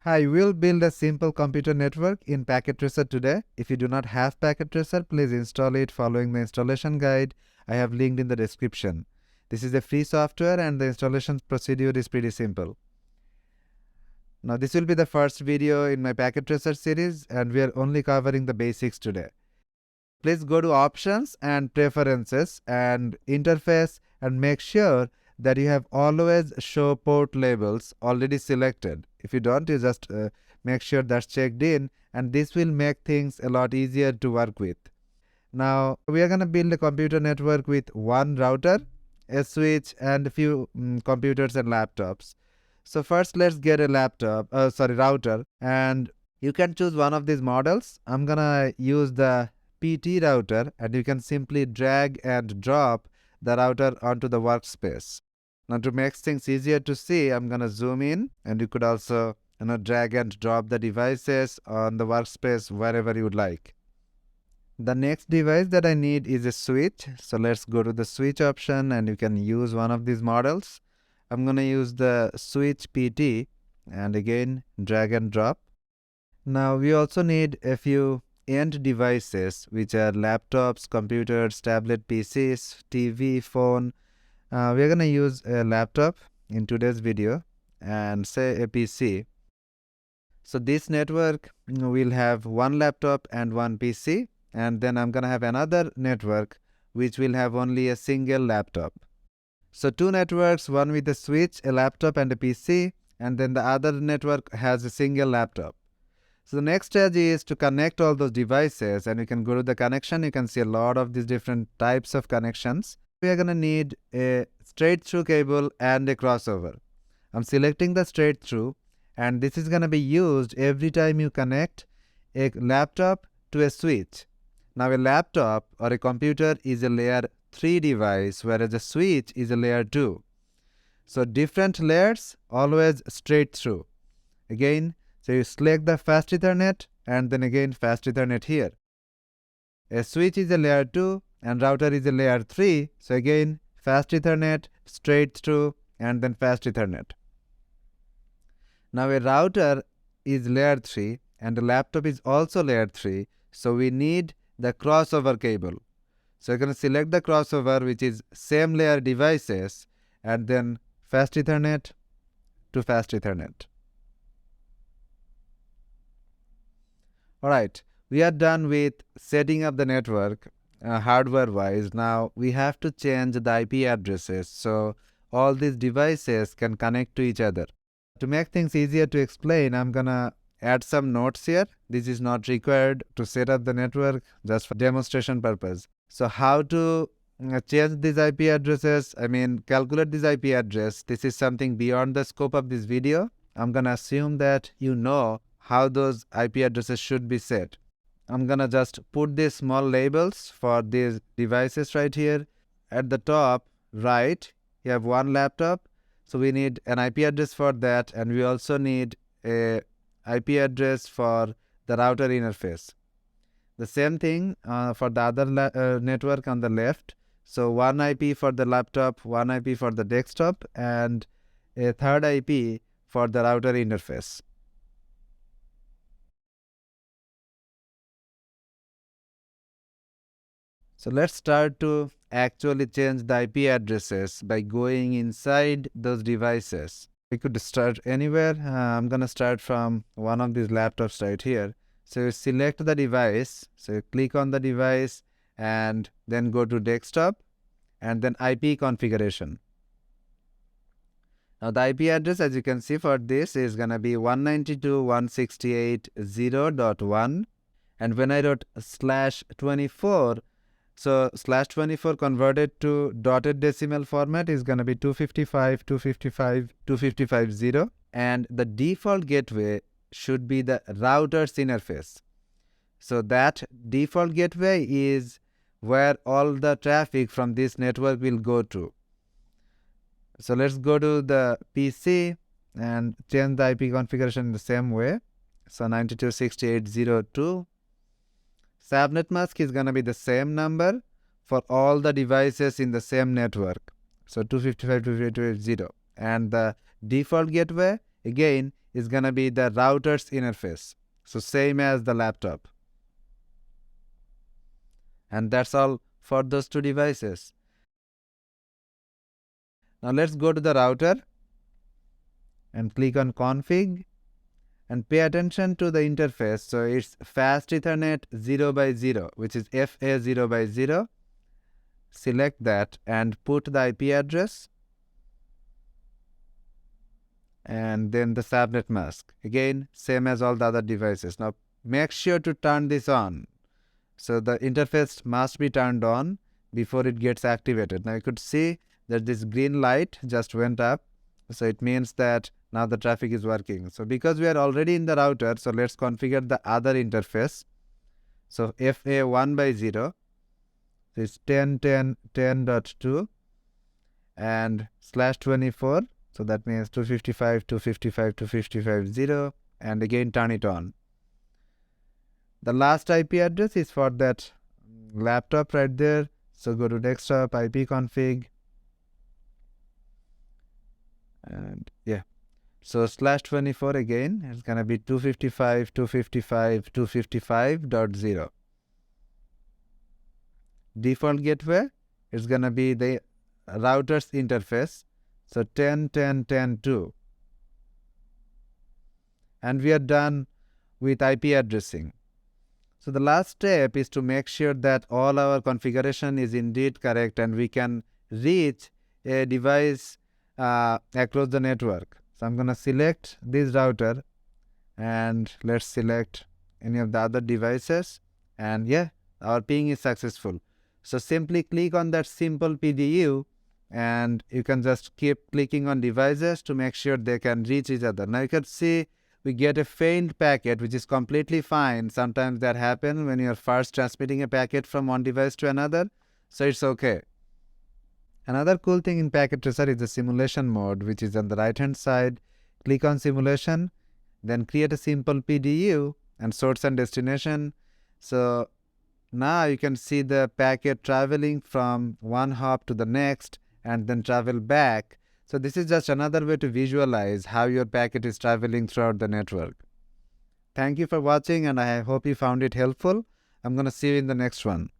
Hi, we'll build a simple computer network in Packet Tracer today. If you do not have Packet Tracer, please install it following the installation guide I have linked in the description. This is a free software and the installation procedure is pretty simple. Now this will be the first video in my Packet Tracer series and we are only covering the basics today. Please go to Options and Preferences and Interface and make sure that you have always show port labels already selected. If you don't, you just make sure that's checked in, and this will make things a lot easier to work with. Now we are going to build a computer network with one router, a switch, and a few computers and laptops. So first let's get a router, and you can choose one of these models. I'm gonna use the PT router, and you can simply drag and drop the router onto the workspace. Now to make things easier to see, I'm gonna zoom in, and you could also drag and drop the devices on the workspace wherever you would like. The next device that I need is a switch. So let's go to the switch option and you can use one of these models. I'm gonna use the switch PT and again drag and drop. Now we also need a few end devices, which are laptops, computers, tablet PCs, TV, phone. We are going to use a laptop in today's video and say a PC. So this network will have one laptop and one PC, and then I'm going to have another network which will have only a single laptop. So two networks, one with a switch, a laptop and a PC, and then the other network has a single laptop. So the next stage is to connect all those devices, and you can go to the connection. You can see a lot of these different types of connections. We are going to need a straight through cable and a crossover. I'm selecting the straight through, and this is going to be used every time you connect a laptop to a switch. Now a laptop or a computer is a layer 3 device, whereas a switch is a layer 2. So different layers, always straight through. Again, so you select the fast Ethernet and then again fast Ethernet here. A switch is a layer 2 and router is a layer 3. So again fast Ethernet, straight through, and then fast Ethernet. Now a router is layer 3 and a laptop is also layer 3. So we need the crossover cable. So you're going to select the crossover, which is same layer devices, and then fast Ethernet to fast Ethernet. Alright, we are done with setting up the network hardware wise. Now we have to change the IP addresses so all these devices can connect to each other. To make things easier to explain, I'm gonna add some notes here. This is not required to set up the network, just for demonstration purpose. So how to change these IP addresses, calculate this IP address, this is something beyond the scope of this video. I'm gonna assume that you know how those IP addresses should be set. I'm gonna just put these small labels for these devices right here. At the top right, you have one laptop, so we need an IP address for that, and we also need a IP address for the router interface. The same thing for the other network on the left. So one IP for the laptop, one IP for the desktop, and a third IP for the router interface. So let's start to actually change the IP addresses by going inside those devices. We could start anywhere. I'm gonna start from one of these laptops right here. So you select the device, so you click on the device and then go to desktop and then IP configuration. Now the IP address, as you can see, for this is gonna be 192.168.0.1, and when I wrote /24, so /24 converted to dotted decimal format is going to be 255.255.255.0, and the default gateway should be the router's interface. So that default gateway is where all the traffic from this network will go to. So let's go to the PC and change the IP configuration in the same way. So 92.68.0.2. Subnet mask is going to be the same number for all the devices in the same network. So 255.255.0. And the default gateway again is going to be the router's interface. So same as the laptop. And that's all for those two devices. Now let's go to the router and click on config and pay attention to the interface. So it's fast Ethernet 0x0, which is FA 0x0. Select that and put the IP address and then the subnet mask. Again, same as all the other devices. Now make sure to turn this on. So the interface must be turned on before it gets activated. Now you could see that this green light just went up. So it means that now the traffic is working. So because we are already in the router, so let's configure the other interface. So FA 1x0 is 10.10.10.2 and /24. So that means 255.255.255.0 and again turn it on. The last IP address is for that laptop right there. So go to desktop, IP config. And yeah. So /24 again, it's going to be 255.255.255.0. Default gateway is going to be the router's interface. So 10.10.10.2. And we are done with IP addressing. So the last step is to make sure that all our configuration is indeed correct and we can reach a device across the network. So I'm going to select this router and let's select any of the other devices, and yeah, our ping is successful. So simply click on that simple PDU and you can just keep clicking on devices to make sure they can reach each other. Now you can see we get a faint packet, which is completely fine. Sometimes that happens when you're first transmitting a packet from one device to another, so it's okay. Another cool thing in Packet Tracer is the simulation mode, which is on the right hand side. Click on simulation, then create a simple PDU and source and destination. So now you can see the packet traveling from one hop to the next and then travel back. So this is just another way to visualize how your packet is traveling throughout the network. Thank you for watching and I hope you found it helpful. I'm going to see you in the next one.